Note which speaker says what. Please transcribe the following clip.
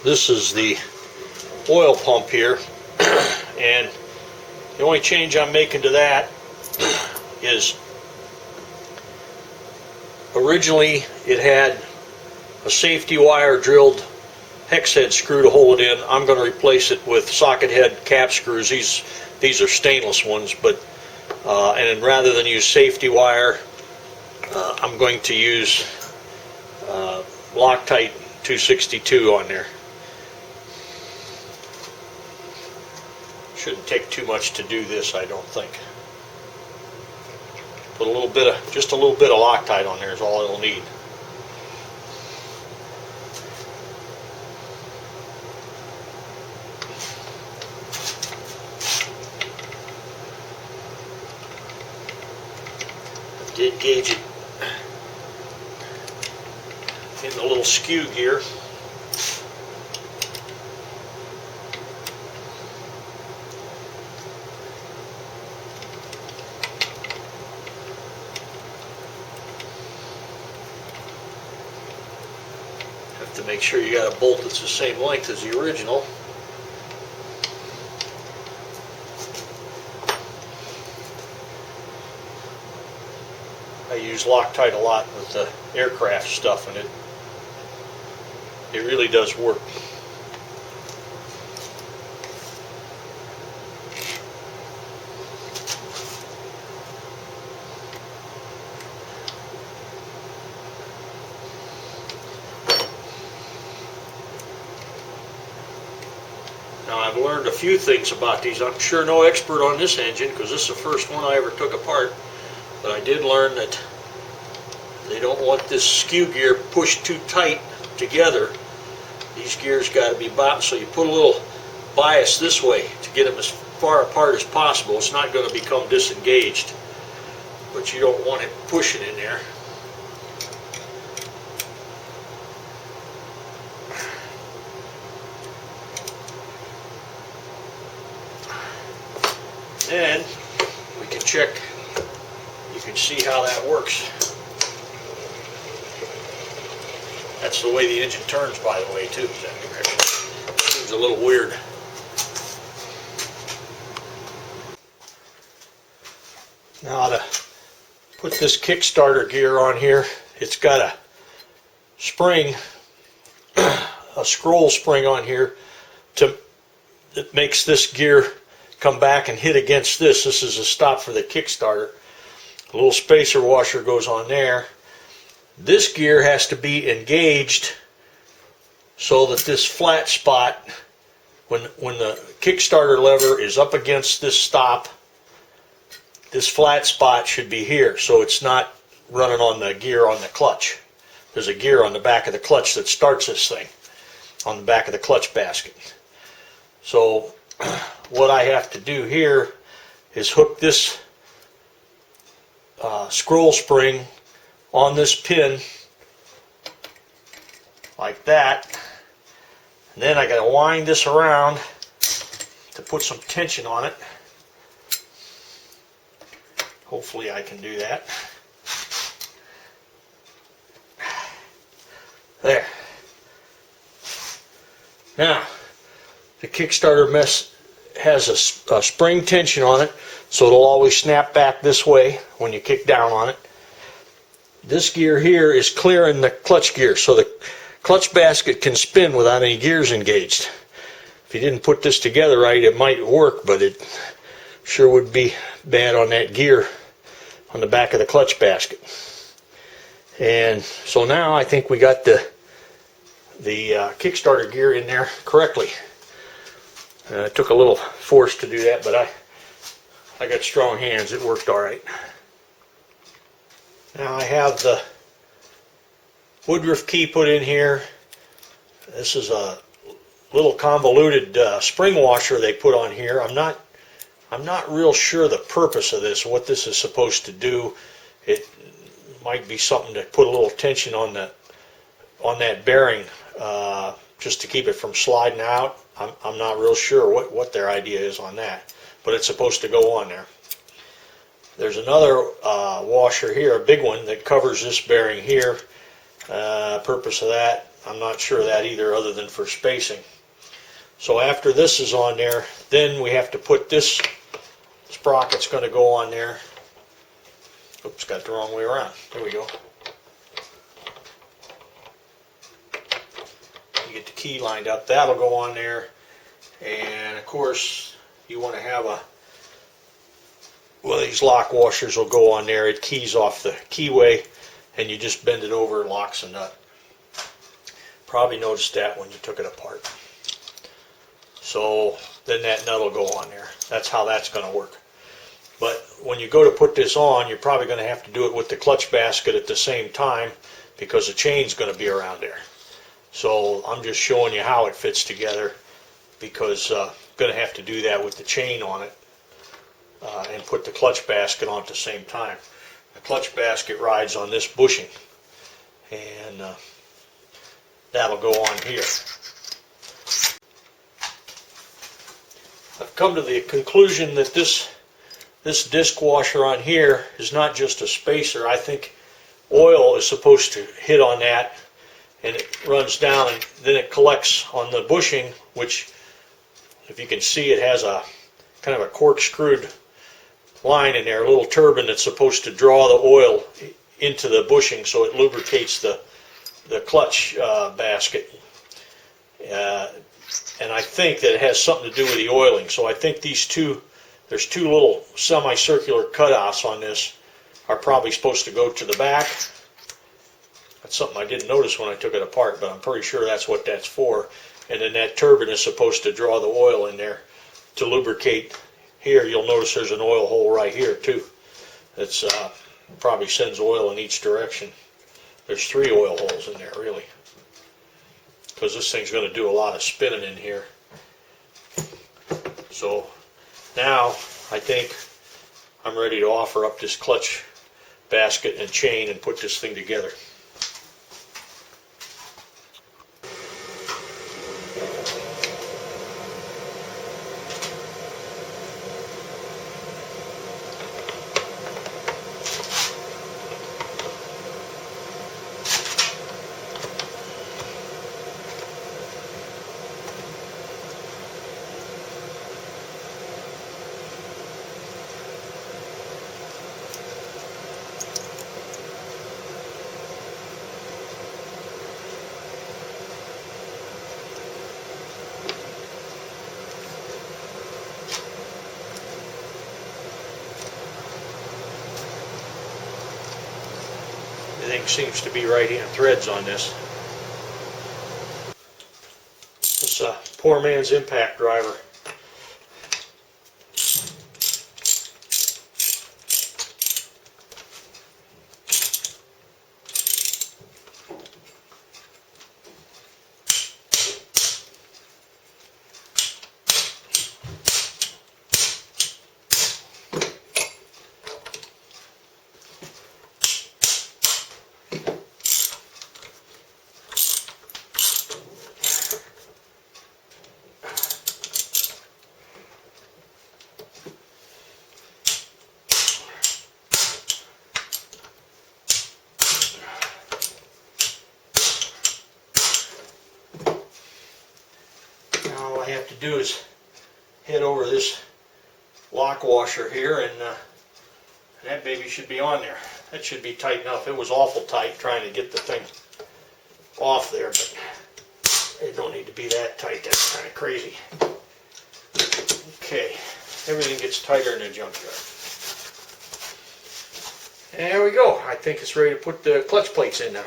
Speaker 1: This is the oil pump here, and the only change I'm making to that is originally it had a safety wire drilled hex head screw to hold it in. I'm going to replace it with socket head cap screws. These are stainless ones, but and rather than use safety wire, I'm going to use Loctite 262 on there. Shouldn't take too much to do this, I don't think. Put a little bit of, just a little bit of Loctite on there is all it'll need. I did gauge it in the little skew gear. Have to make sure you got a bolt that's the same length as the original. I use Loctite a lot with the aircraft stuff, and it really does work. Now, I've learned a few things about these. I'm sure no expert on this engine because this is the first one I ever took apart, but I did learn that they don't want this skew gear pushed too tight together. These gears got to be bounced, so you put a little bias this way to get them as far apart as possible. It's not going to become disengaged, but you don't want it pushing in there. Then we can check, you can see how that works. That's the way the engine turns, by the way, too. Is that correct? Seems a little weird. Now to put this Kickstarter gear on here, it's got a spring, a scroll spring on here that makes this gear come back and hit against this. This is a stop for the Kickstarter. A little spacer washer goes on there. This gear has to be engaged so that this flat spot, when the Kickstarter lever is up against this stop, this flat spot should be here, so it's not running on the gear on the clutch. There's a gear on the back of the clutch that starts this thing, on the back of the clutch basket. So what I have to do here is hook this scroll spring on this pin like that, and then I got to wind this around to put some tension on it. Hopefully I can do that. There. Now the Kickstarter mess has a spring tension on it, so it'll always snap back this way when you kick down on it. This gear here is clearing the clutch gear, so the clutch basket can spin without any gears engaged. If you didn't put this together right, it might work, but it sure would be bad on that gear on the back of the clutch basket. And so now I think we got the Kickstarter gear in there correctly. It took a little force to do that, but I got strong hands. It worked all right. Now I have the Woodruff key put in here. This is a little convoluted spring washer they put on here. I'm not real sure the purpose of this, what this is supposed to do. It might be something to put a little tension on that bearing, just to keep it from sliding out. I'm not real sure what their idea is on that, but it's supposed to go on there. There's another washer here, a big one, that covers this bearing here. Purpose of that, I'm not sure of that either, other than for spacing. So after this is on there, then we have to put this sprocket's going to go on there. Oops, got the wrong way around. There we go. You get the key lined up. That'll go on there. And of course, you want to have one of these lock washers will go on there. It keys off the keyway, and you just bend it over and locks the nut. Probably noticed that when you took it apart. So then that nut will go on there. That's how that's going to work. But when you go to put this on, you're probably going to have to do it with the clutch basket at the same time, because the chain's going to be around there. So I'm just showing you how it fits together, because I'm going to have to do that with the chain on it and put the clutch basket on at the same time. The clutch basket rides on this bushing, and that'll go on here. I've come to the conclusion that this disc washer on here is not just a spacer. I think oil is supposed to hit on that, and it runs down, and then it collects on the bushing, which, if you can see, it has a kind of a corkscrewed line in there, a little turbine that's supposed to draw the oil into the bushing so it lubricates the clutch basket. And I think that it has something to do with the oiling. So I think there's two little semicircular cutoffs on this are probably supposed to go to the back. That's something I didn't notice when I took it apart, but I'm pretty sure that's what that's for. And then that turbine is supposed to draw the oil in there to lubricate. Here you'll notice there's an oil hole right here too. That's probably sends oil in each direction. There's 3 oil holes in there really, because this thing's going to do a lot of spinning in here. So now I think I'm ready to offer up this clutch basket and chain and put this thing together. Everything seems to be right in threads on this. This poor man's impact driver. All I have to do is head over this lock washer here, and that baby should be on there. That should be tight enough. It was awful tight trying to get the thing off there, but it don't need to be that tight. That's kind of crazy. Okay, everything gets tighter in the junkyard. There we go. I think it's ready to put the clutch plates in now.